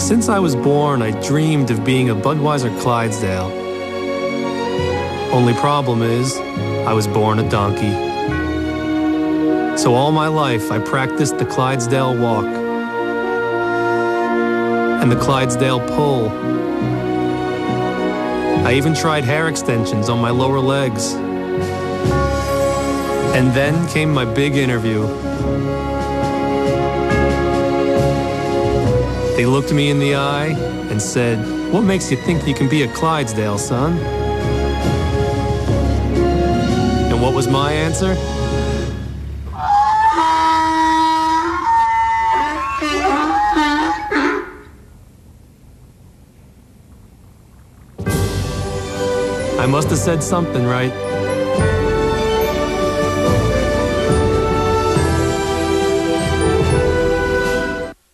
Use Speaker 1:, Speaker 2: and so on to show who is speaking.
Speaker 1: Since I was born, I dreamed of being a Budweiser Clydesdale. Only problem is, I was born a donkey. So all my life, I practiced the Clydesdale walk and the Clydesdale pull. I even tried hair extensions on my lower legs. And then came my big interview. They looked me in the eye and said, "What makes you think you can be a Clydesdale, son?" And what was my answer? I must have said something right.